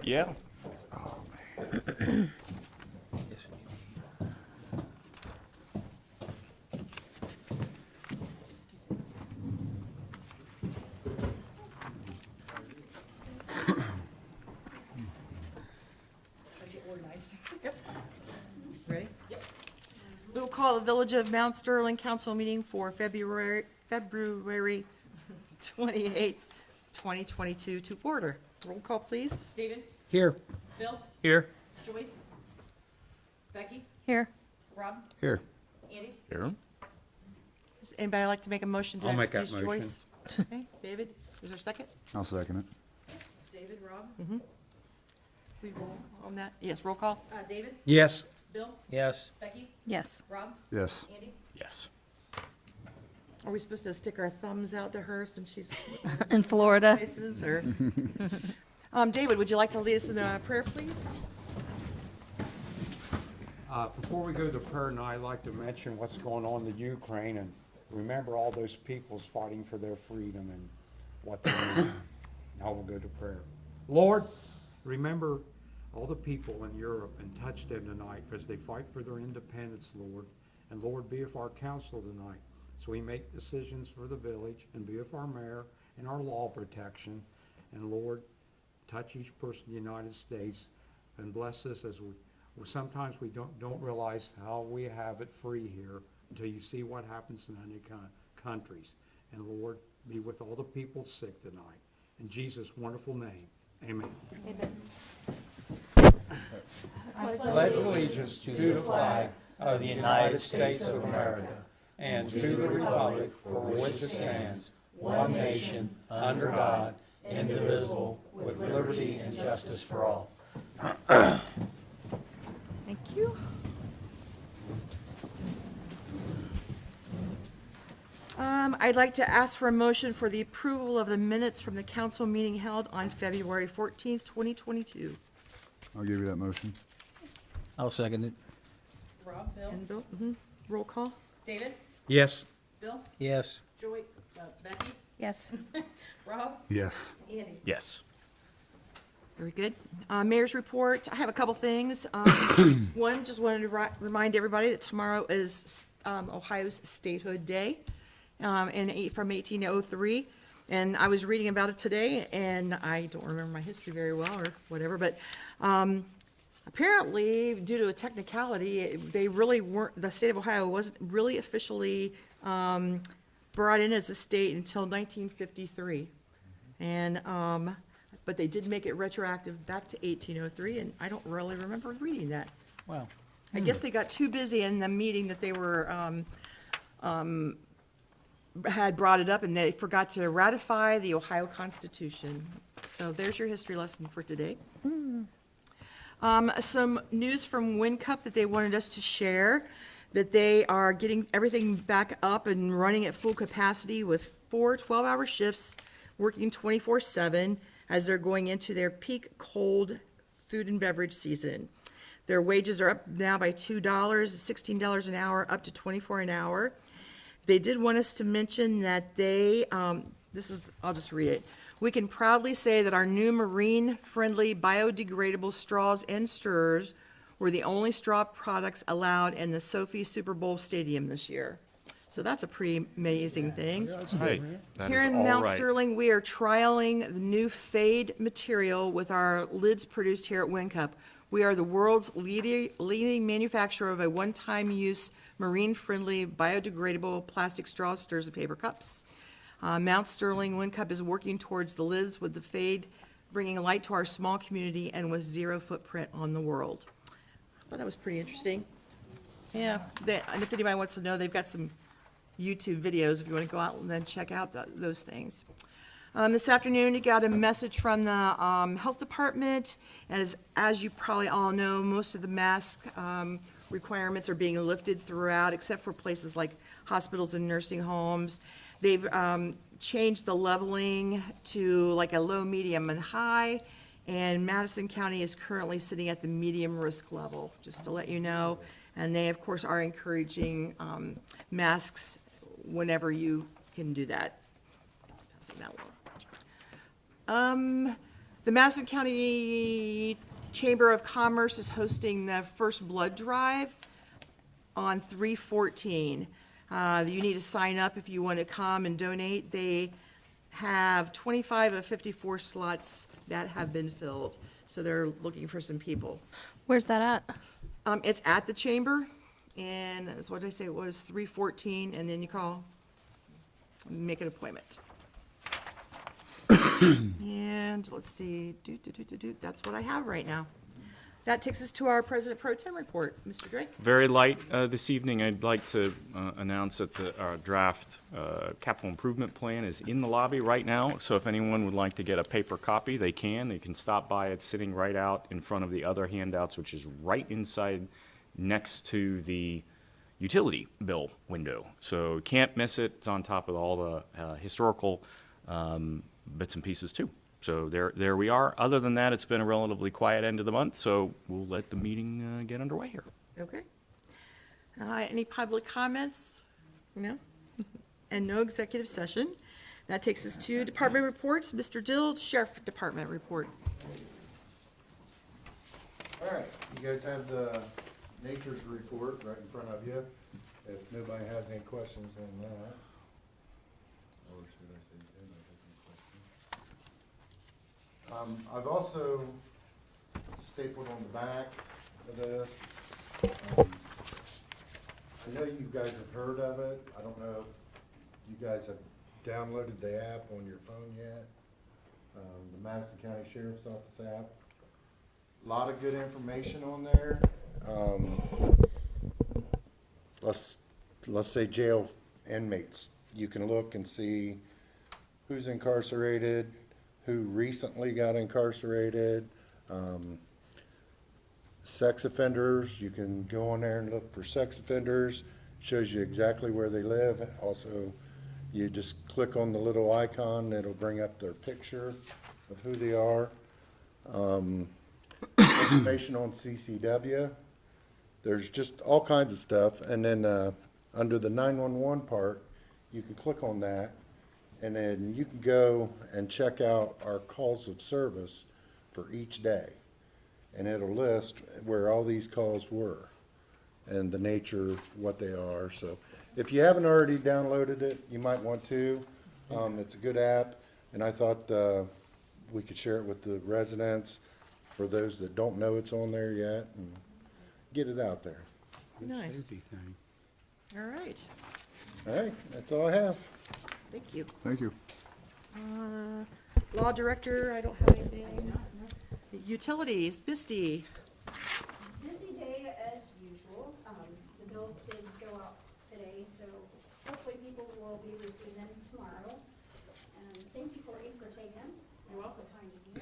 Yeah. Ready? Yep. We will call the Village of Mount Sterling Council meeting for February 28th, 2022 to order. Roll call, please. David? Here. Bill? Here. Joyce? Becky? Here. Rob? Here. Andy? Here. Does anybody like to make a motion to I'll make that excuse motion. Joyce? Okay, David, is there a second? I'll second it. David, Rob? We roll on that? Yes, roll call. David? Yes. Bill? Yes. Becky? Yes. Rob? Yes. Andy? Yes. Are we supposed to stick our thumbs out to her since she's In Florida. places, or? David, would you like to lead us in a prayer, please? Before we go to prayer tonight, I'd like to mention what's going on in Ukraine and remember all those peoples fighting for their freedom and what they need. Now we'll go to prayer. Lord, remember all the people in Europe and touch them tonight as they fight for their independence, Lord. And Lord, be with our council tonight so we make decisions for the village, and be with our mayor and our law protection. And Lord, touch each person in the United States and bless us as we sometimes we don't realize how we have it free here until you see what happens in other countries. And Lord, be with all the people sick tonight. In Jesus' wonderful name, amen. Amen. Pledge allegiance to the flag of the United States of America and to the republic for which it stands, one nation, under God, indivisible, with liberty and justice for all. Thank you. I'd like to ask for a motion for the approval of the minutes from the council meeting held on February 14th, 2022. I'll give you that motion. I'll second it. Rob? Bill? And Bill, roll call. David? Yes. Bill? Yes. Joy? Becky? Yes. Rob? Yes. Andy? Yes. Very good. Mayor's report, I have a couple things. One, just wanted to remind everybody that tomorrow is Ohio's Statehood Day from 1803. And I was reading about it today, and I don't remember my history very well or whatever, but apparently, due to a technicality, they really weren't, the state of Ohio wasn't really officially brought in as a state until 1953. And but they did make it retroactive back to 1803, and I don't really remember reading that. Wow. I guess they got too busy in the meeting that they were, had brought it up, and they forgot to ratify the Ohio Constitution. So there's your history lesson for today. Some news from WinCup that they wanted us to share, that they are getting everything back up and running at full capacity with 4 12-hour shifts, working 24/7 as they're going into their peak cold food and beverage season. Their wages are up now by $2, $16 an hour, up to $24 an hour. They did want us to mention that they, I'll just read it. We can proudly say that our new marine-friendly biodegradable straws and stirrers were the only straw products allowed in the Sophie Super Bowl Stadium this year. So that's a pretty amazing thing. Right. That Here is in all Mount right. Sterling, we are trialing the new Fade material with our lids produced here at WinCup. We are the world's leading manufacturer of a one-time use, marine-friendly, biodegradable plastic straws, stirrers, and paper cups. Mount Sterling WinCup is working towards the lids with the Fade, bringing light to our small community and with zero footprint on the world. I thought that was pretty interesting. Yeah, and if anybody wants to know, they've got some YouTube videos if you want to go out and then check out those things. This afternoon, you got a message from the health department, and as you probably all know, most of the mask requirements are being lifted throughout, except for places like hospitals and nursing homes. They've changed the leveling to like a low, medium, and high, and Madison County is currently sitting at the medium risk level, just to let you know. And they, of course, are encouraging masks whenever you can do that. Passing that along. The Madison County Chamber of Commerce is hosting the first blood drive on 3/14. You need to sign up if you want to come and donate. They have 25 of 54 slots that have been filled, so they're looking for some people. Where's that at? It's at the chamber, and that's what did I say, it was 3/14, and then you call, make an appointment. And let's see, that's what I have right now. That takes us to our President Pro Tem report. Mr. Drake? Very light this evening. I'd like to announce that the draft capital improvement plan is in the lobby right now. So if anyone would like to get a paper copy, they can. They can stop by. It's sitting right out in front of the other handouts, which is right inside next to the utility bill window. So can't miss it. It's on top of all the historical bits and pieces too. So there we are. Other than that, it's been a relatively quiet end of the month, so we'll let the meeting get underway here. Okay. Any public comments? No? And no executive session. That takes us to department reports. Mr. Dill, Sheriff Department report. All right, you guys have the nature's report right in front of you. If nobody has any questions on that. Or should I say, if anybody has any questions? I've also stapled on the back of this. I know you guys have heard of it. I don't know if you guys have downloaded the app on your phone yet. The Madison County Sheriff's Office app. A lot of good information on there. Let's say jail inmates. You can look and see who's incarcerated, who recently got incarcerated, sex offenders. You can go on there and look for sex offenders. Shows you exactly where they live. Also, you just click on the little icon. It'll bring up their picture of who they are. Information on CCW. There's just all kinds of stuff. And then under the 911 part, you can click on that, and then you can go and check out our calls of service for each day. And it'll list where all these calls were and the nature, what they are. So if you haven't already downloaded it, you might want to. It's a good app, and I thought we could share it with the residents for those that don't know it's on there yet, and get it out there. Nice. Safety thing. All right. All right, that's all I have. Thank you. Thank you. Law Director, I don't have anything. Utilities, Misty. Busy day as usual. The bills did go out today, so hopefully people will be receiving them tomorrow. And thank you, Courtney, for taking them. You're also kind of you.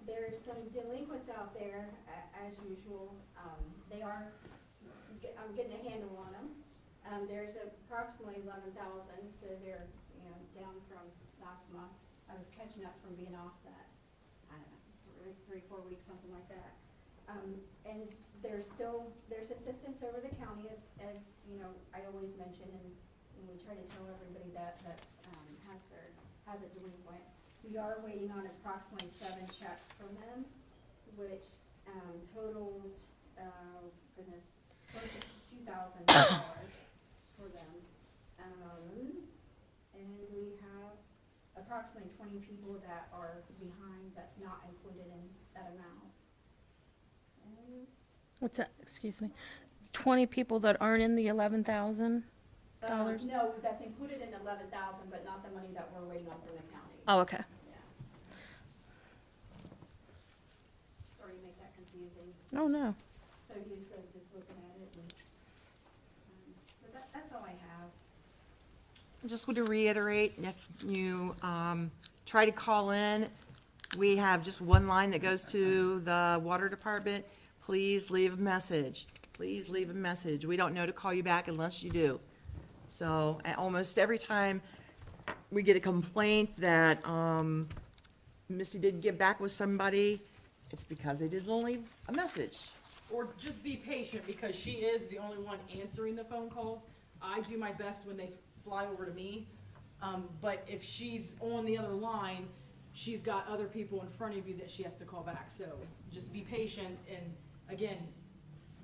There's some delinquents out there, as usual. I'm getting a handle on them. There's approximately 11,000, so they're, down from last month. I was catching up from being off that, I don't know, 3-4 weeks, something like that. And there's assistance over the county, as I always mention, and we try to tell everybody that has a delinquent. We are waiting on approximately 7 checks from them, which totals, close to $2,000 for them. And we have approximately 20 people that are behind, that's not included in that amount. What's that? Excuse me. 20 people that aren't in the $11,000? No, that's included in 11,000, but not the money that we're waiting on from the county. Oh, okay. Yeah. Sorry to make that confusing. Oh, no. So used to just looking at it, and, but that's all I have. I just want to reiterate, if you try to call in, we have just one line that goes to the water department. Please leave a message. Please leave a message. We don't know to call you back unless you do. So almost every time we get a complaint that Misty didn't get back with somebody, it's because they didn't leave a message. Or just be patient, because she is the only one answering the phone calls. I do my best when they fly over to me. But if she's on the other line, she's got other people in front of you that she has to call back. So just be patient and, again,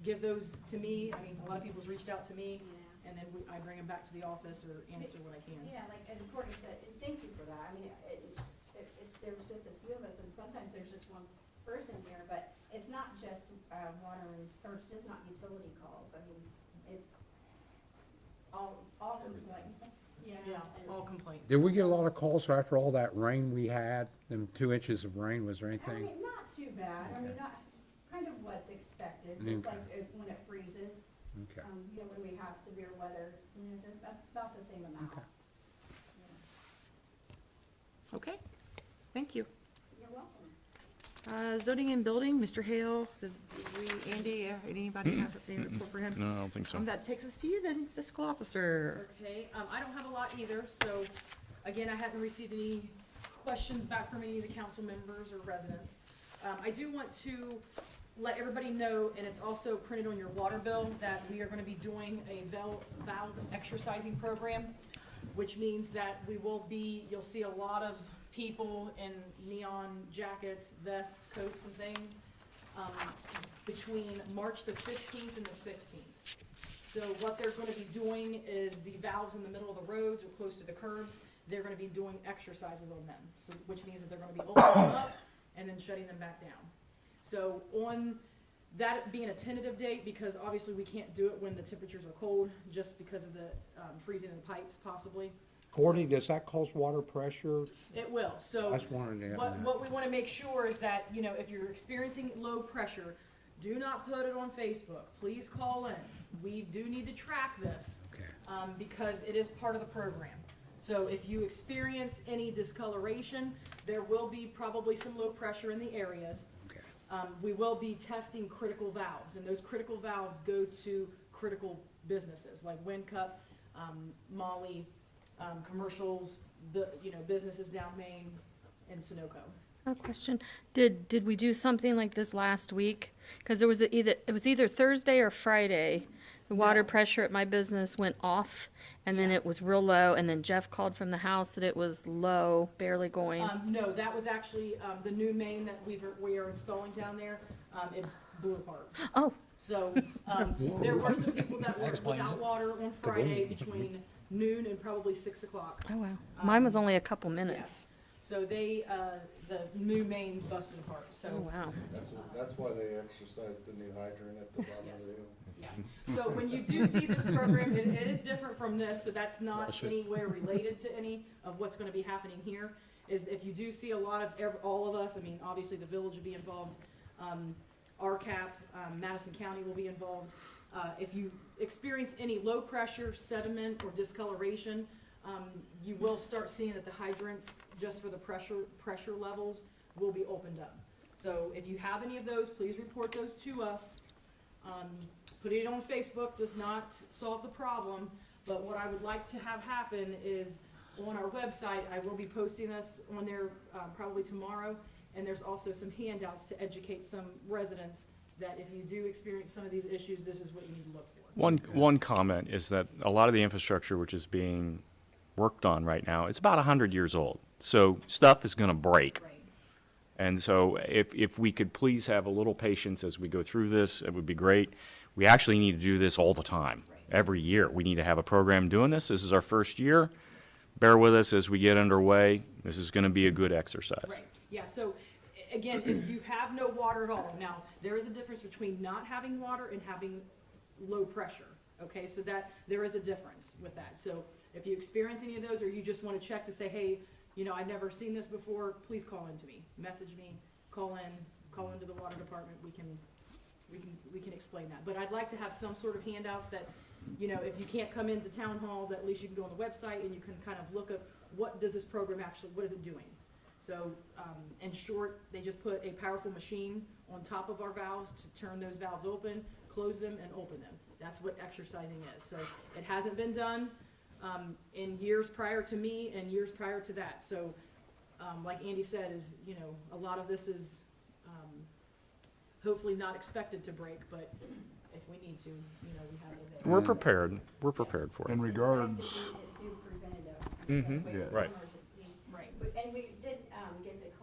give those to me. I mean, a lot of people's reached out to me, Yeah. and then I bring them back to the office or answer what I can. Yeah, like, and Courtney said, and thank you for that. I mean, there's just a few of us, and sometimes there's just one person here, but it's not just, water and, or it's just not utility calls. I mean, it's all like, yeah. Yeah, and- all complaints. Did we get a lot of calls after all that rain we had, them 2 inches of rain, was there I anything? mean, not too bad. I mean, not, kind of what's expected, just Okay. like when it freezes. Okay. You know, when we have severe weather, it's about the same amount. Okay. Yeah. Okay, thank you. You're welcome. Zoning and building, Mr. Hale, Andy, anybody have any report for him? No, I don't think so. That takes us to you then, fiscal officer. Okay, I don't have a lot either, so, again, I hadn't received any questions back from any of the council members or residents. I do want to let everybody know, and it's also printed on your water bill, that we are gonna be doing a valve exercising program, which means that we will be, you'll see a lot of people in neon jackets, vests, coats and things, between March the 15th and the 16th. So what they're gonna be doing is the valves in the middle of the roads or close to the curbs, they're gonna be doing exercises on them. So, which means that they're gonna be opening them up and then shutting them back down. So on that being a tentative date, because obviously we can't do it when the temperatures are cold, just because of the freezing of the pipes possibly. Courtney, does that cause water pressure? It will, so. I just wanted to What, know. what we wanna make sure is that, you know, if you're experiencing low pressure, do not put it on Facebook. Please call in. We do need to track this, Okay. because it is part of the program. So if you experience any discoloration, there will be probably some low pressure in the areas. Okay. We will be testing critical valves, and those critical valves go to critical businesses like WinCup, Molly, commercials, businesses down Main and Sunoco. A question, did we do something like this last week? Because it was either Thursday or Friday, the water No. pressure at my business went off, and then it was real low, and then Jeff called from the house that it was low, barely going. No, that was actually, the new main that we are installing down there, it blew apart. Oh, So, there were some people that were without water on Friday between noon and probably 6 o'clock. oh wow, mine was only a couple minutes. Yes. So they, the new main busted apart, so. Oh wow. That's why they exercised the new hydrant at the bottom of Yes. the hill. Yeah, so when you do see this program, it is different from this, so that's not anywhere related to any of what's gonna be happening here. Is if you do see a lot of, all of us, I mean, obviously the village will be involved, RCAP, Madison County will be involved. If you experience any low pressure, sediment, or discoloration, you will start seeing that the hydrants, just for the pressure levels, will be opened up. So if you have any of those, please report those to us. Putting it on Facebook does not solve the problem, but what I would like to have happen is on our website, I will be posting this on there probably tomorrow, and there's also some handouts to educate some residents that if you do experience some of these issues, this is what you need to look for. One comment is that a lot of the infrastructure which is being worked on right now, it's about 100 years old. So stuff is gonna break. Right. And so if we could please have a little patience as we go through this, it would be great. We actually need to do this all the time. Right. Every year, we need to have a program doing this. This is our first year. Bear with us as we get underway. This is gonna be a good exercise. Right, yeah, so, again, if you have no water at all, now, there is a difference between not having water and having low pressure, okay? So that, there is a difference with that. So if you experience any of those, or you just wanna check to say, hey, you know, I've never seen this before, please call in to me, message me, call into the water department, we can explain that. But I'd like to have some sort of handouts that, you know, if you can't come into town hall, that at least you can go on the website and you can kind of look up, what does this program actually, what is it doing? So, in short, they just put a powerful machine on top of our valves to turn those valves open, close them, and open them. That's what exercising is. So it hasn't been done in years prior to me and years prior to that. So, like Andy said, is, you know, a lot of this is hopefully not expected to break, but if we need to, you know, we have it. We're prepared. We're prepared for it. In It's regards, nice to do preventative. Mhm. instead of wait Yeah. for Right. emergency. Right. And we did, get to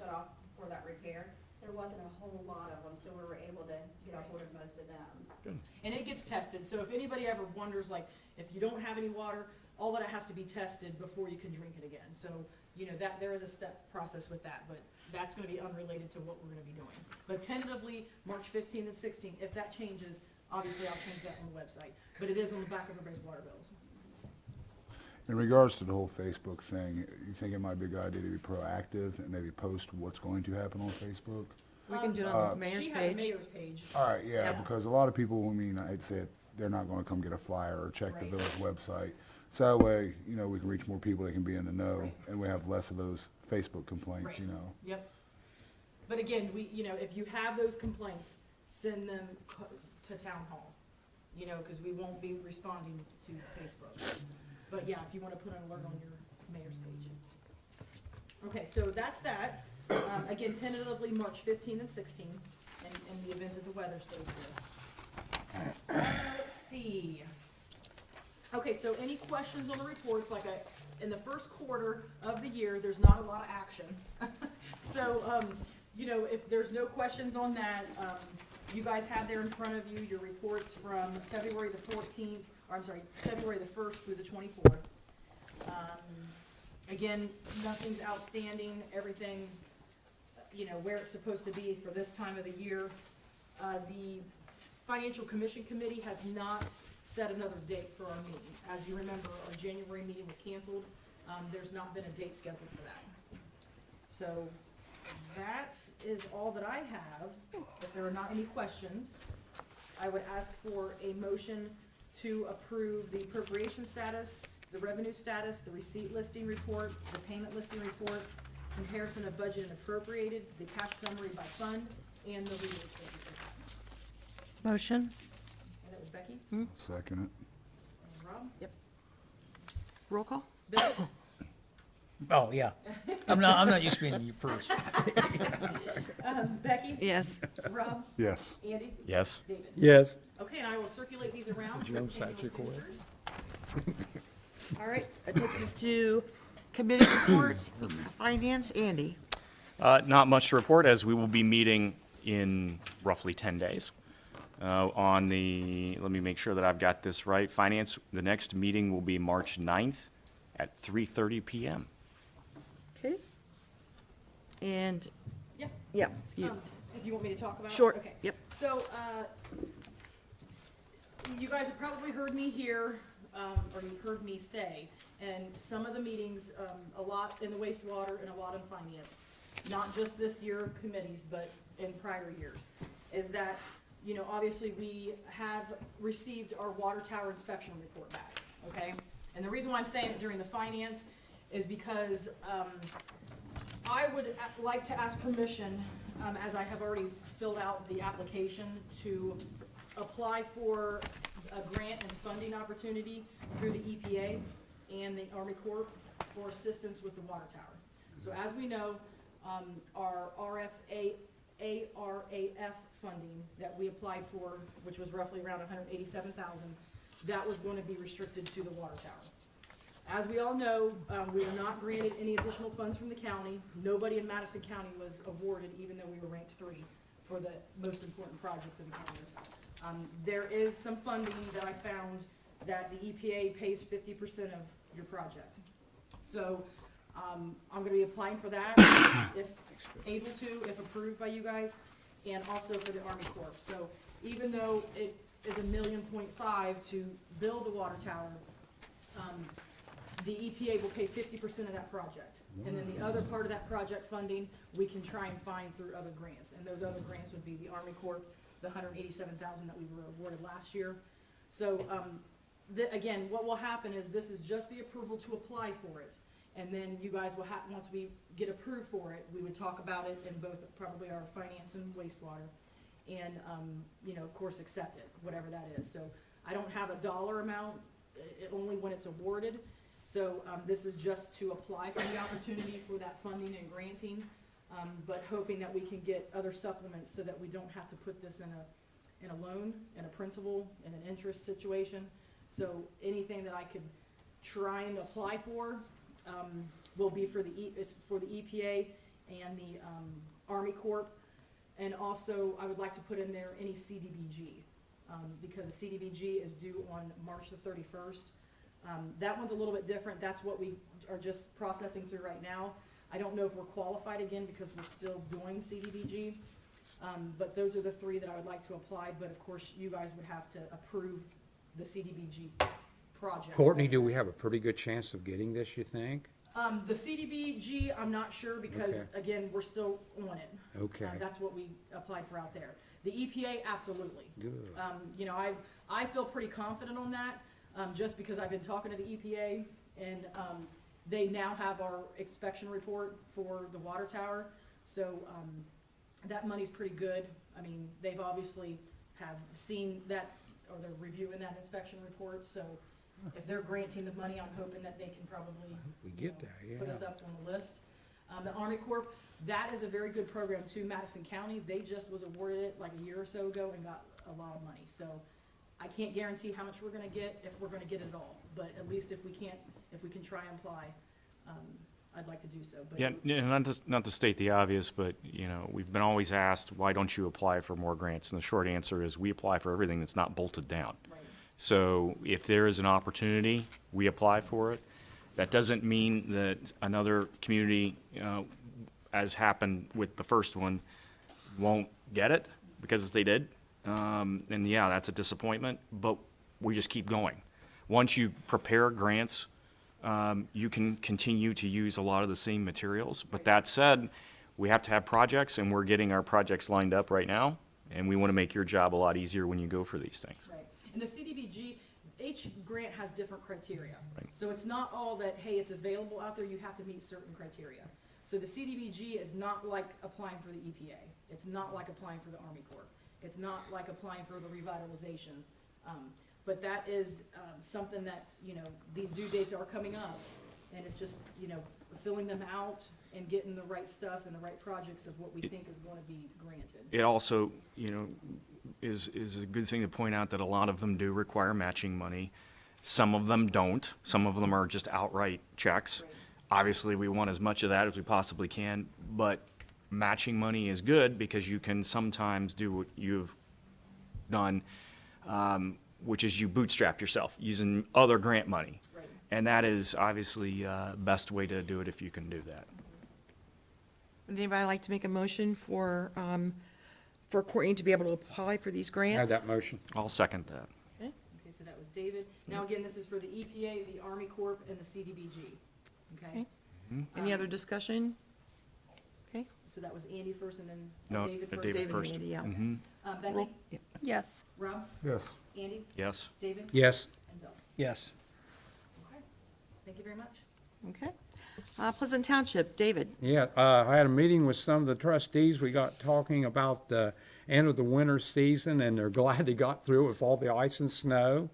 shut off for that repair. There wasn't a whole lot of them, so we were able to get a hold of most of them. And it gets tested, so if anybody ever wonders, like, if you don't have any water, all of it has to be tested before you can drink it again. So, you know, that, there is a step process with that, but that's gonna be unrelated to what we're gonna be doing. But tentatively, March 15th and 16th, if that changes, obviously I'll change that on the website. But it is on the back of everybody's water bills. In regards to the whole Facebook thing, you think it might be a good idea to be proactive and maybe post what's going to happen on Facebook? We can do it on the mayor's She has a page. mayor's page. All right, yeah, Yeah. because a lot of people, I mean, I'd say it, they're not gonna come get a flyer or check the Right. village website. So that way, you know, we can reach more people that can be in the know, Right. and we have less of those Facebook complaints, Right. you know? Yep. But again, we, you know, if you have those complaints, send them to town hall, you know, because we won't be responding to Facebook. But yeah, if you want to put an alert on your mayor's page. Okay, so that's that. Again, tentatively, March 15 and 16, in the event that the weather stays good. Let's see. Okay, so any questions on the reports? Like, in the first quarter of the year, there's not a lot of action. So, you know, if there's no questions on that, you guys have there in front of you your reports from February the 14th, or I'm sorry, February the 1st through the 24th. Again, nothing's outstanding, everything's, you know, where it's supposed to be for this time of the year. The Financial Commission Committee has not set another date for our meeting. As you remember, our January meeting was canceled. There's not been a date scheduled for that. So that is all that I have. If there are not any questions, I would ask for a motion to approve the appropriation status, the revenue status, the receipt listing report, the payment listing report, comparison of budget and appropriated, the cash summary by fund, and the legal statement. Motion? And that was Becky Second it. and Rob. Roll call? Bill? Oh, yeah. I'm not used to being you first. Becky? Yes. Rob? Yes. Andy? Yes? David? Yes. Okay, and I will circulate these around for continual signatures. All right, that takes us to committee reports, finance, Andy. Not much to report, as we will be meeting in roughly 10 days. On the, let me make sure that I've got this right, Finance, the next meeting will be March 9th at 3:30 PM. Okay. And, Yeah. yeah, you, If you want me to talk about it? short, Okay. yep. So, you guys have probably heard me here, or you've heard me say, and some of the meetings, a lot in the wastewater and a lot in finance, not just this year committees, but in prior years, is that, you know, obviously we have received our water tower inspection report back, okay? And the reason why I'm saying it during the finance is because, I would like to ask permission, as I have already filled out the application, to apply for a grant and funding opportunity through the EPA and the Army Corps for assistance with the water tower. So as we know, our ARAF funding that we applied for, which was roughly around $187,000, that was going to be restricted to the water tower. As we all know, we were not granted any additional funds from the county. Nobody in Madison County was awarded, even though we were ranked 3 for the most important projects in the county. There is some funding that I found that the EPA pays 50% of your project. So, I'm gonna be applying for that, if able to, if approved by you guys, and also for the Army Corps. So even though it is $1.5 million to build the water tower, the EPA will pay 50% of that project. And then the other part of that project funding, we can try and find through other grants. And those other grants would be the Army Corps, the $187,000 that we were awarded last year. So, again, what will happen is this is just the approval to apply for it. And then you guys will have, once we get approved for it, we would talk about it in both probably our finance and wastewater. And, you know, of course, accept it, whatever that is. So I don't have a dollar amount, only when it's awarded. So, this is just to apply for the opportunity for that funding and granting, but hoping that we can get other supplements so that we don't have to put this in a loan, in a principal, in an interest situation. So anything that I could try and apply for, will be for it's for the EPA and the Army Corps. And also, I would like to put in there any CDBG, because the CDBG is due on March the 31st. That one's a little bit different. That's what we are just processing through right now. I don't know if we're qualified again because we're still doing CDBG. But those are the three that I would like to apply, but of course, you guys would have to approve the CDBG project. Courtney, do we have a pretty good chance of getting this, you think? The CDBG, I'm not sure because, Okay. again, we're still on it. Okay. That's what we applied for out there. The EPA, absolutely. Good. You know, I feel pretty confident on that, just because I've been talking to the EPA and, they now have our inspection report for the water tower. So, that money's pretty good. I mean, they've obviously have seen that, or they're reviewing that inspection report, so if they're granting the money, I'm hoping that they can probably We get there, yeah. put us up on the list. The Army Corps, that is a very good program too. Madison County, they just was awarded it like a year or so ago and got a lot of money. So I can't guarantee how much we're gonna get, if we're gonna get it all, but at least if we can try and apply, I'd like to do so. But Yeah, not to state the obvious, but, you know, we've been always asked, why don't you apply for more grants? And the short answer is, we apply for everything that's not bolted down. Right. So if there is an opportunity, we apply for it. That doesn't mean that another community, as happened with the first one, won't get it, because they did. And yeah, that's a disappointment, but we just keep going. Once you prepare grants, you can continue to use a lot of the same materials. But that said, we have to have projects, and we're getting our projects lined up right now, and we want to make your job a lot easier when you go for these things. Right, and the CDBG, each grant has different criteria. Right. So it's not all that, hey, it's available out there, you have to meet certain criteria. So the CDBG is not like applying for the EPA. It's not like applying for the Army Corps. It's not like applying for the revitalization. But that is something that, you know, these due dates are coming up, and it's just, you know, filling them out and getting the right stuff and the right projects of what we think is going to be granted. It also, you know, is a good thing to point out that a lot of them do require matching money. Some of them don't. Some of them are just outright checks. Right. Obviously, we want as much of that as we possibly can, but matching money is good because you can sometimes do what you've done, which is you bootstrap yourself using other grant money. Right. And that is obviously best way to do it if you can do that. Would anybody like to make a motion for Courtney to be able to apply for these Have grants? that motion? I'll second that. Okay, so that was David. Now, again, this is for the EPA, the Army Corps, and the CDBG. Okay? Okay. Any other discussion? Okay. So that was Andy first, and then No, David first. David David first. and Andy, yeah. Mhm. Becky, Roll- yeah. Yes. Rob, Yes. Andy, Yes. David, Yes. and Bill. Yes. Okay, thank you very much. Okay. Pleasant Township, David. Yeah, I had a meeting with some of the trustees. We got talking about the end of the winter season, and they're glad they got through it with all the ice and snow.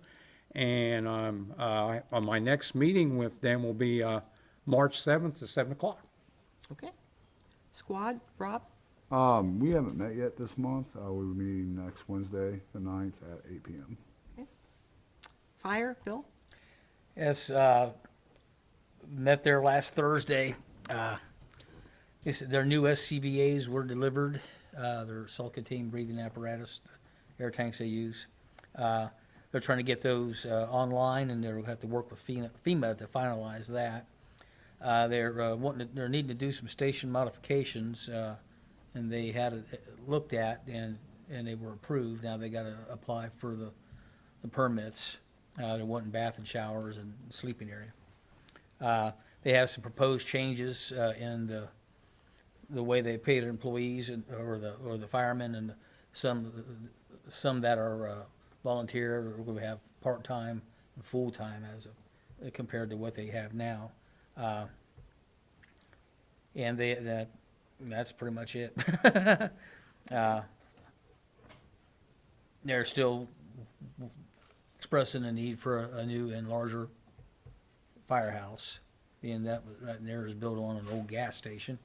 And on my next meeting with them will be March 7th at 7 o'clock. Okay. Squad, Rob? We haven't met yet this month. We'll be meeting next Wednesday, the 9th at 8 PM. Fire, Bill? Yes, met there last Thursday. Their new SCBA's were delivered, their self-contained breathing apparatus, air tanks they use. They're trying to get those online, and they'll have to work with FEMA to finalize that. They're needing to do some station modifications, and they had it looked at, and they were approved. Now they gotta apply for the permits. They're wanting bath and showers and sleeping area. They have some proposed changes in the way they pay their employees or the firemen, and some that are volunteer, or we have part-time and full-time compared to what they have now. And that's pretty much it. They're still expressing a need for a new and larger firehouse, being that right there is built on an old gas station.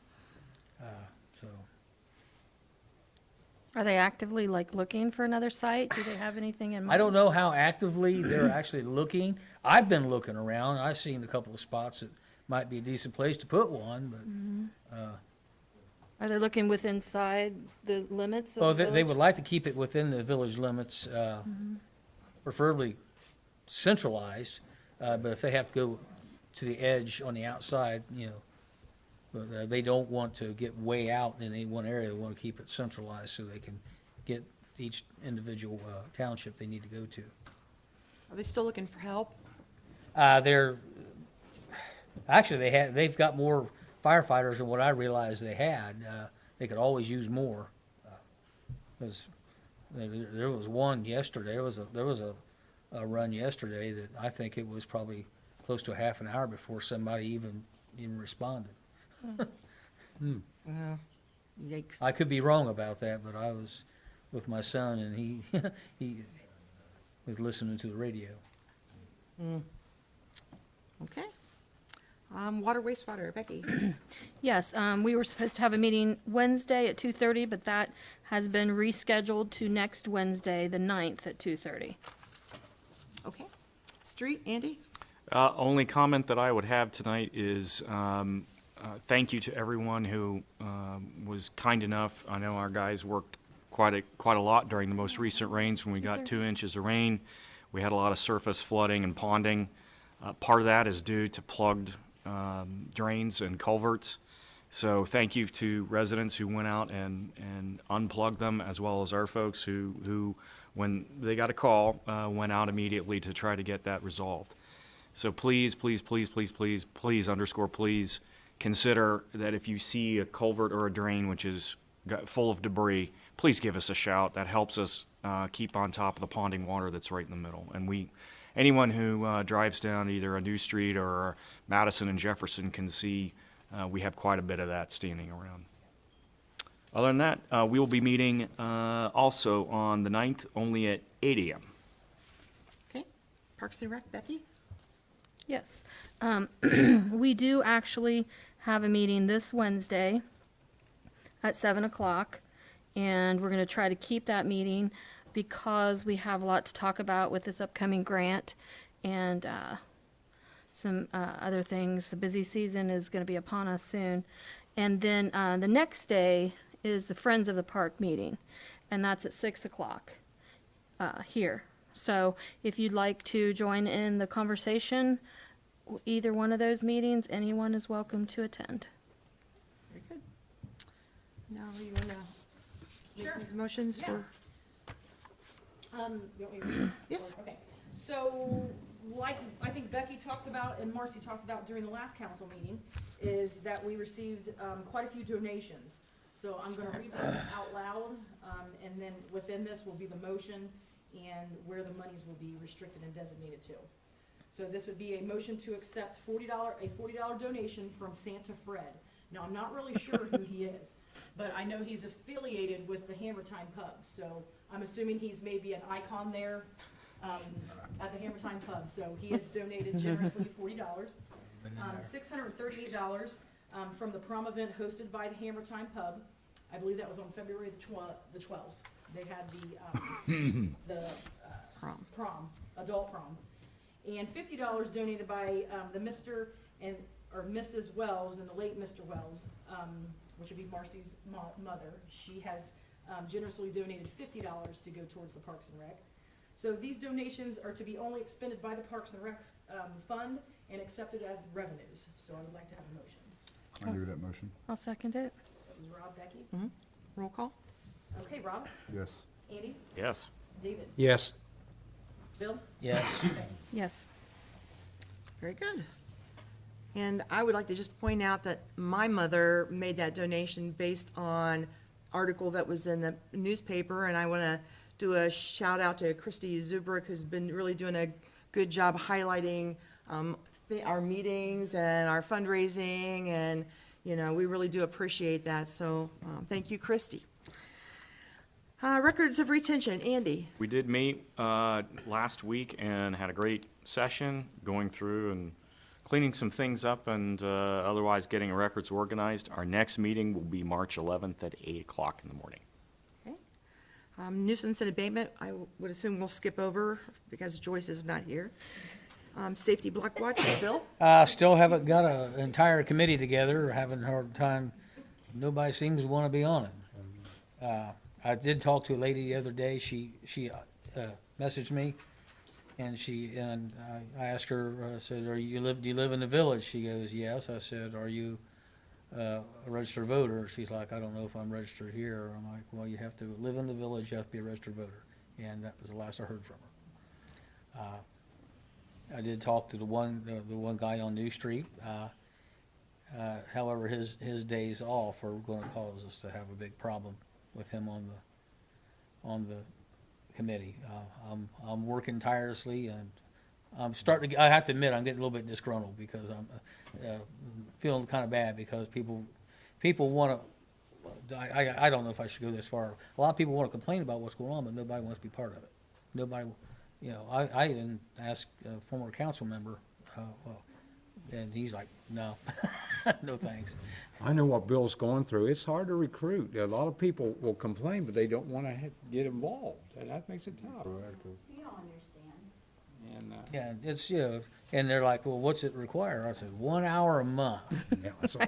So Are they actively like looking for another site? Do they have anything in mind? I don't know how actively they're actually looking. I've been looking around. I've seen a couple of spots that might be a decent place to put one, but Are they looking within inside the limits of Well, the they village? would like to keep it within the village limits, preferably centralized, but if they have to go to the edge on the outside, but they don't want to get way out in any one area. They want to keep it centralized so they can get each individual township they need to go to. Are they still looking for help? Actually, they've got more firefighters than what I realized they had. They could always use more. 'Cause there was one yesterday, there was a run yesterday that I think it was probably close to a half an hour before somebody even responded. Yikes. I could be wrong about that, but I was with my son and he was listening to the radio. Okay. Water, wastewater, Becky. Yes, we were supposed to have a meeting Wednesday at 2:30, but that has been rescheduled to next Wednesday, the 9th at 2:30. Okay. Street, Andy? Only comment that I would have tonight is thank you to everyone who was kind enough. I know our guys worked quite a lot during the most recent rains when we got 2 inches of rain. We had a lot of surface flooding and ponding. Part of that is due to plugged drains and culverts. So thank you to residents who went out and unplugged them, as well as our folks who when they got a call, went out immediately to try to get that resolved. So please, please, please, please, please, please, underscore please, consider that if you see a culvert or a drain which is full of debris, please give us a shout. That helps us keep on top of the ponding water that's right in the middle. And anyone who drives down either a new street or Madison and Jefferson can see we have quite a bit of that standing around. Other than that, we will be meeting also on the 9th, only at 8 a.m. Okay. Parks and Rec, Becky? Yes. We do actually have a meeting this Wednesday at 7 o'clock, and we're going to try to keep that meeting because we have a lot to talk about with this upcoming grant and some other things. The busy season is going to be upon us soon. And then the next day is the Friends of the Park meeting, and that's at 6 o'clock here. So if you'd like to join in the conversation, either one of those meetings, anyone is welcome to attend. Very good. Now, you want to Sure. make these motions Yeah. for? You want me to read? Yes. Okay, so, like I think Becky talked about and Marcy talked about during the last council meeting, is that we received, quite a few donations. So I'm gonna read this out loud, and then within this will be the motion and where the monies will be restricted and designated to. So this would be a motion to accept a $40 donation from Santa Fred. Now, I'm not really sure who he is, but I know he's affiliated with the Hammer Time Pub, so I'm assuming he's maybe an icon there, at the Hammer Time Pub, so he has donated generously $40. $638, from the prom event hosted by the Hammer Time Pub. I believe that was on February the 12th. They had the prom, adult prom. And $50 donated by the Mr. or Mrs. Wells and the late Mr. Wells, which would be Marcy's mother. She has generously donated $50 to go towards the Parks and Rec. So these donations are to be only expended by the Parks and Rec fund and accepted as revenues. So I would like to have a motion. I agree with that motion. I'll second it. So it was Rob, Becky. Roll call? Okay, Rob, Yes. Andy, Yes. David, Yes. Bill. Yes. Yes. Very good. And I would like to just point out that my mother made that donation based on article that was in the newspaper, and I want to do a shout out to Christy Zubrick, who's been really doing a good job highlighting our meetings and our fundraising, and, we really do appreciate that, so thank you, Christy. Records of retention, Andy. We did meet last week and had a great session going through and cleaning some things up and otherwise getting records organized. Our next meeting will be March 11th at 8 o'clock in the morning. Okay. Nuisance and abatement, I would assume we'll skip over because Joyce is not here. Safety block watch, Bill? Still haven't got an entire committee together, having a hard time nobody seems to want to be on it. I did talk to a lady the other day, she messaged me, and I asked her, I said, do you live in the village? She goes, yes. I said, are you a registered voter? She's like, I don't know if I'm registered here. I'm like, well, you have to live in the village, you have to be a registered voter. And that was the last I heard from her. I did talk to the one guy on New Street. However, his days off are gonna cause us to have a big problem with him on the committee. I'm working tirelessly, and I'm starting to, I have to admit, I'm getting a little bit disgruntled, because I'm feeling kind of bad, because people wanna, I don't know if I should go this far. A lot of people wanna complain about what's going on, but nobody wants to be part of it. Nobody, you know, I even asked a former council member, and he's like, no, no thanks. I know what Bill's going through. It's hard to recruit. A lot of people will complain, but they don't want to get involved, and that makes it tough. You don't understand. And, Yeah, it's, you know, and they're like, well, what's it require? I said, 1 hour a month. yeah, so,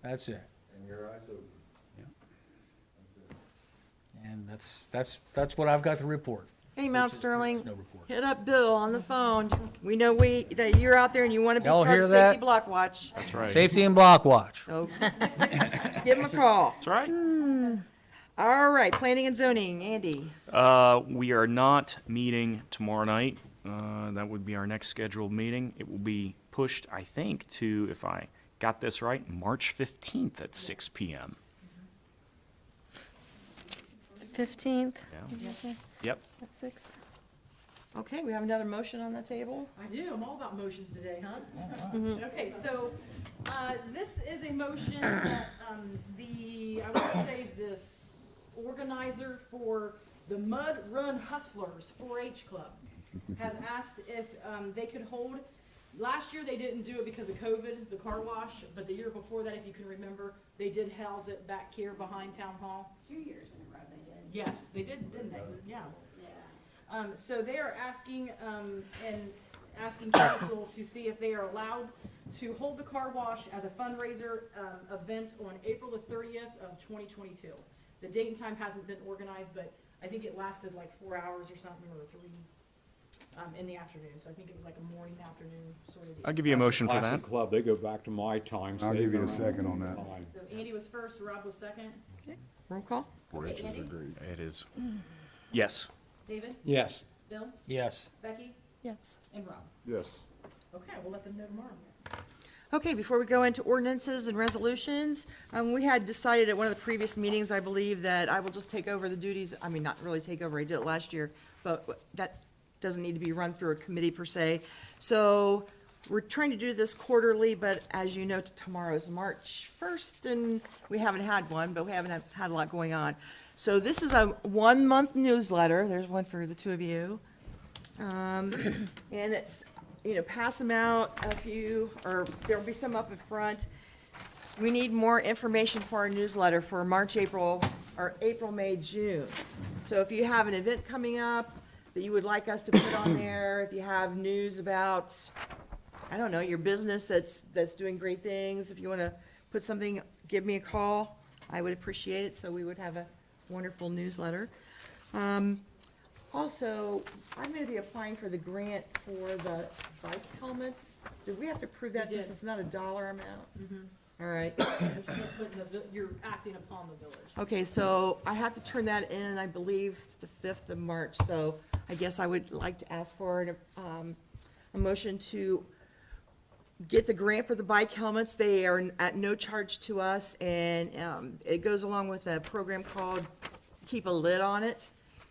That's it. And your eyes open. And that's what I've got to report. Hey, Mount There's Sterling, no report. hit up Bill on the phone. We know that you're out there and you want to be Y'all part hear of Safety that? Block Watch. That's right. Safety and block watch. So give him a call. That's right. All right, planning and zoning, Andy. We are not meeting tomorrow night. That would be our next scheduled meeting. It will be pushed, I think, to, if I got this right, March 15th at 6 p.m. 15th, Yeah. Yep. at 6. Okay, we have another motion on the table. I do, I'm all about motions today, huh? Okay, so, this is a motion that, I would say this organizer for the Mud Run Hustlers 4-H Club has asked if, they could hold, last year they didn't do it because of COVID, the car wash, but the year before that, if you can remember, they did house it back here behind Town Hall. 2 years in a row they did. Yes, they did, didn't they? Yeah. Yeah. So they are asking, asking council to see if they are allowed to hold the car wash as a fundraiser, event on April the 30th of 2022. The date and time hasn't been organized, but I think it lasted like 4 hours or something, or 3, in the afternoon. So I think it was like a morning, afternoon sort of deal. I'll give you a motion for that. Classic Club, they go back to my time. I'll so give you they're a second on that. fine. So Andy was first, Rob was second. Roll call. Okay, Andy, It is. Yes. David, Yes. Bill, Yes. Becky, Yes. and Rob. Yes. Okay, we'll let them know tomorrow. Okay, before we go into ordinances and resolutions, we had decided at one of the previous meetings, I believe, that I will just take over the duties, I mean, not really take over, I did it last year, but that doesn't need to be run through a committee per se. So we're trying to do this quarterly, but as you know, tomorrow is March 1st, and we haven't had one, but we haven't had a lot going on. So this is a 1-month newsletter, there's one for the two of you. And it's, you know, pass them out or there'll be some up in front. We need more information for our newsletter for March, April, or April, May, June. So if you have an event coming up that you would like us to put on there, if you have news about, I don't know, your business that's doing great things, if you want to put something, give me a call. I would appreciate it, so we would have a wonderful newsletter. Also, I'm gonna be applying for the grant for the bike helmets. Did we have to prove that We since did. it's not a dollar amount? All right. You're still putting you're acting upon the village. Okay, so I have to turn that in, I believe, the 5th of March, so I guess I would like to ask for a motion to get the grant for the bike helmets. They are at no charge to us, and it goes along with a program called Keep a Lid on It,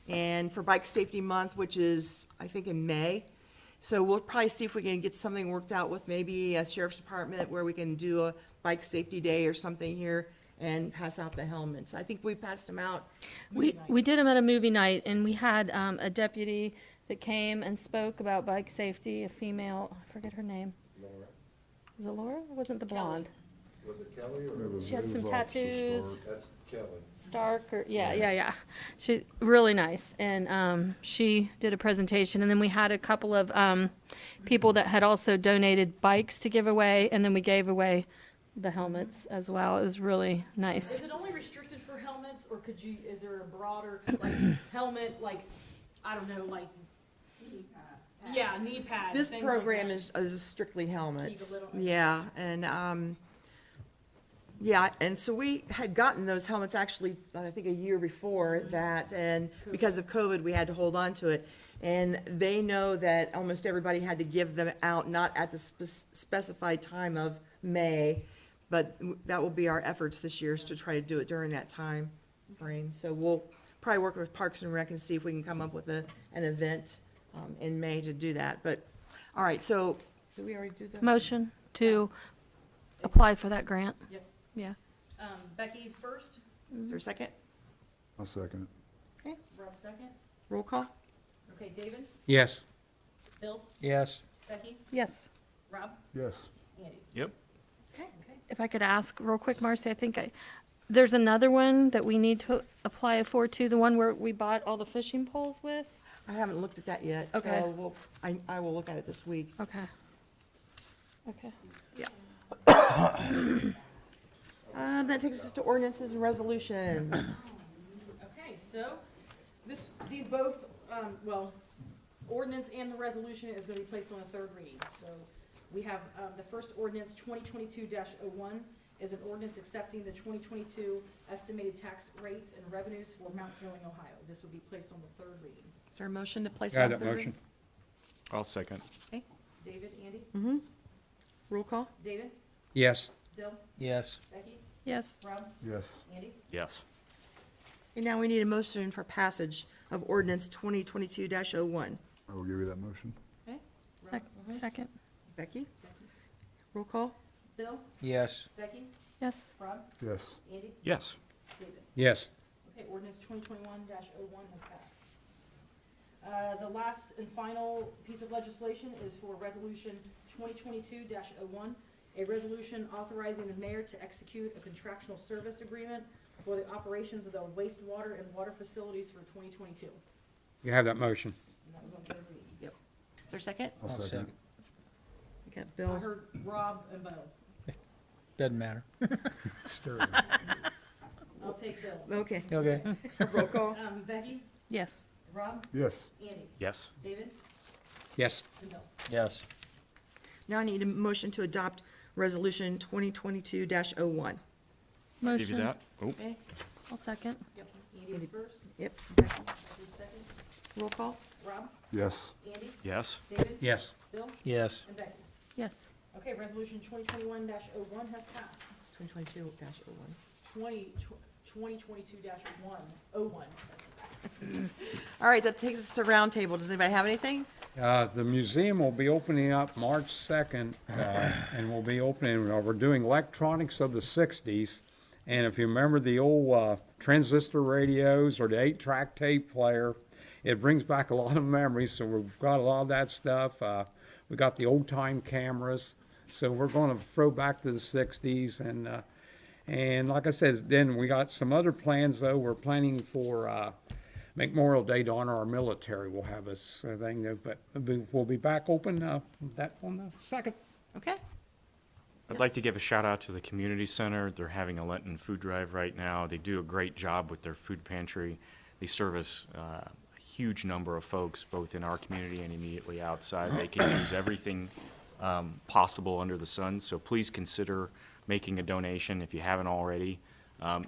and for Bike Safety Month, which is, I think, in May. So we'll probably see if we can get something worked out with maybe a sheriff's department where we can do a bike safety day or something here and pass out the helmets. I think we passed them out. We did them at a movie night, and we had a deputy that came and spoke about bike safety, a female, I forget her name. Laura. Was it Laura? It wasn't the blonde. Was it Kelly or? She had some tattoos. That's Kelly. Stark, or, yeah. She's really nice, and she did a presentation, and then we had a couple of people that had also donated bikes to give away, and then we gave away the helmets as well. It was really Is nice. it only restricted for helmets, or is there a broader, like, helmet, like, I don't know, like, yeah, knee pads, This things like program that? is strictly helmets. Keep a little- Yeah, and, yeah, and so we had gotten those helmets actually, I think a year before that, and because of COVID, we had to hold on to it. And they know that almost everybody had to give them out, not at the specified time of May, but that will be our efforts this year, is to try to do it during that time frame. So we'll probably work with Parks and Rec and see if we can come up with an event in May to do that. But, all right, so, did we already do that? Motion to apply for that grant. Yep. Yeah. Becky first, Is there a second? I'll second it. Okay, Rob second. roll call? Okay, David, Yes. Bill, Yes. Becky, Yes. Rob, Yes. Andy. Yep. Okay. If I could ask real quick, Marcy, there's another one that we need to apply for too, the one where we bought all the fishing poles with? I haven't looked at that yet, Okay. so I will look at it this week. Okay. Okay. That takes us to ordinances and resolutions. Okay, so these both, well, ordinance and the resolution is gonna be placed on a third reading. So we have, the first ordinance, 2022-01, is an ordinance accepting the 2022 estimated tax rates and revenues for Mount Sterling, Ohio. This will be placed on the third reading. Is there a motion to place Got on that third reading? motion. I'll second. David, Andy, Roll call? David, Yes. Bill, Yes. Becky, Yes. Rob, Yes. Andy. Yes. And now we need a motion for passage of ordinance 2022-01. I will give you that motion. Okay, Second. Becky? Roll call? Bill, Yes. Becky, Yes. Rob, Yes. Andy, Yes. David. Yes. Okay, ordinance 2021-01 has passed. The last and final piece of legislation is for resolution 2022-01, a resolution authorizing the mayor to execute a contractual service agreement for the operations of the wastewater and water facilities for 2022. You have that motion. And that was on third reading. Is there a second? I'll I'll second. second. We got I Bill. heard Rob and Bo. Doesn't matter. I'll take Bill. Okay, Okay. roll call? Becky, Yes. Rob, Yes. Andy, Yes. David, Yes. and Bill. Yes. Now I need a motion to adopt resolution 2022-01. Give you Motion. that. Oh, Okay, I'll second. Yep. Andy was first, yep, Becky, Becky second, roll call? Rob, Yes. Andy, yes. David, Yes. Bill, Yes. and Becky. Yes. Okay, resolution 2021-01 has passed. 2022-01. 2022-101 has passed. All right, that takes us to Roundtable. Does anybody have anything? The museum will be opening up March 2nd, and we'll be opening, we're doing electronics of the 60s. And if you remember the old transistor radios or the 8-track tape player, it brings back a lot of memories, so we've got a lot of that stuff. We got the old-time cameras, so we're going to throw back to the 60s. And like I said, then we got some other plans, though. We're planning for Memorial Day to honor our military. We'll have a thing, but we'll be back open that on the 2nd. Okay, I'd like to give a shout out to the community center. They're having a Lenten food drive right now. They do a great job with their food pantry. They service a huge number of folks, both in our community and immediately outside. They can use everything possible under the sun, so please consider making a donation if you haven't already.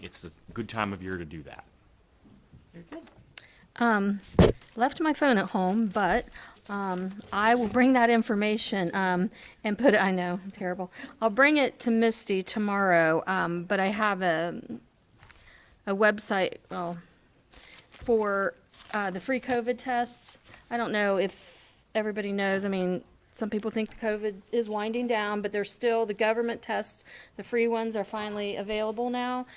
It's a good time of year to do that. very good. Left my phone at home, but I will bring that information and put it. I know, terrible. I'll bring it to Misty tomorrow. But I have a website for the free COVID tests. I don't know if everybody knows. I mean, some people think the COVID is winding down, but there's still the government tests. The free ones are finally available now.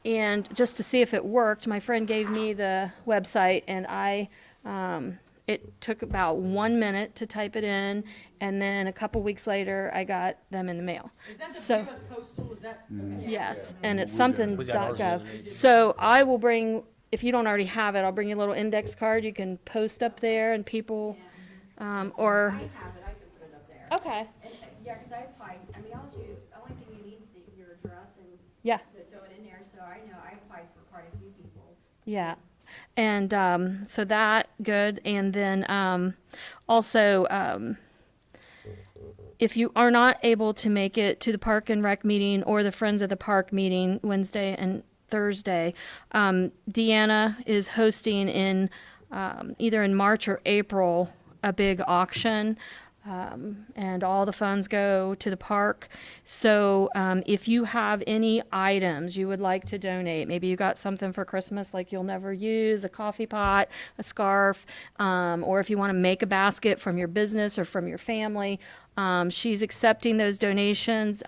And just to see if it worked, my friend gave me the website, and it took about 1 minute to type it in, and then a couple weeks later, I got them in the mail. Is that the So- US Postal, is that? Okay. Yes, and it's something We got ours the other .gov. day. So I will bring, if you don't already have it, I'll bring you a little index card you can post up there, and people, or, I have it, I can put it up there. okay, And, yeah, 'cause I applied, I mean, the only thing you need is your Yeah. that throw it in there, so I know I applied for quite a few people. Yeah. And so that, good. And then also, if you are not able to make it to the Park and Rec meeting or the Friends of the Park meeting Wednesday and Thursday, Deanna is hosting in either in March or April a big auction. And all the funds go to the park. So if you have any items you would like to donate, maybe you got something for Christmas like you'll never use, a coffee pot, a scarf, or if you want to make a basket from your business or from your family, she's accepting those donations.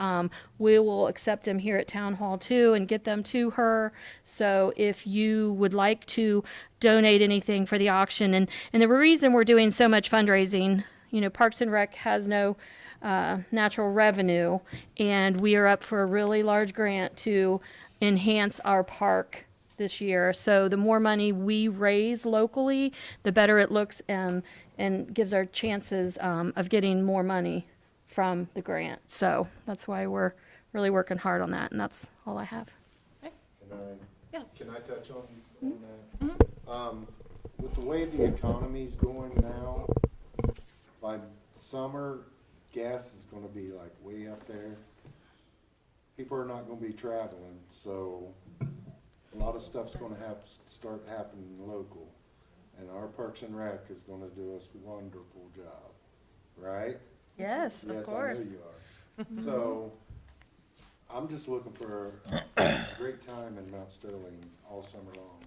We will accept them here at Town Hall too and get them to her. So if you would like to donate anything for the auction, and the reason we're doing so much fundraising, you know, Parks and Rec has no natural revenue, and we are up for a really large grant to enhance our park this year. So the more money we raise locally, the better it looks, and gives our chances of getting more money from the grant. So that's why we're really working hard on that, and that's all I have. Can I touch on that? With the way the economy's going now, by summer, gas is gonna be like way up there. People are not gonna be traveling, so a lot of stuff's gonna have to start happening local. And our Parks and Rec is gonna do us a wonderful job, right? Yes, of course. Yes, I know you are. So, I'm just looking for a great time in Mount Sterling all summer long.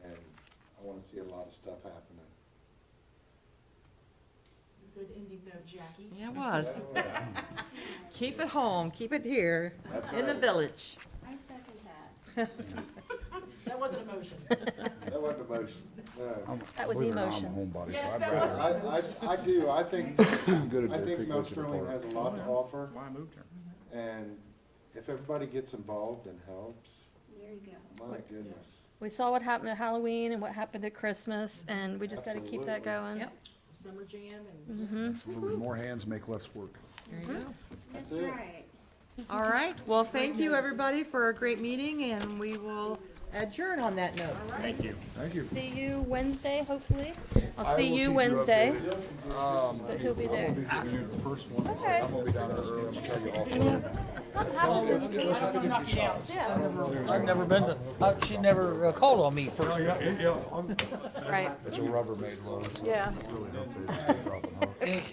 And I wanna see a lot of stuff happening. Good ending note, Jackie. Yeah, it was. Keep it home, keep it here, That's in the right. village. I second that. That wasn't a motion. That wasn't a motion, no. That was Believe it or not, I'm emotion. a homebody, Yes, so I'd that rather was- I do, I think, go to I Deer think Creek, Mount go to the Sterling park. has a lot to offer, That's why I moved here. and if everybody gets involved and helps, There you go. my goodness. We saw what happened at Halloween and what happened at Christmas, and we just got to keep that Absolutely. going. Yep. Summer jam and. Absolutely. More hands make less work. There you go. That's it. right. All right, well, thank you, everybody, for a great meeting, and we will adjourn on that note. Thank you. Thank you. See you Wednesday, hopefully. I'll I see will keep you you Wednesday, updated. but he'll be I'm there. gonna be giving you the first one. so Okay. I'm gonna be down there early. I'm gonna try to get off early. It's a 50-50 shot. I've never been to, she never called on me first. Right, It's a Rubbermaid loan, so yeah. I really hope they drop it, huh? And it's-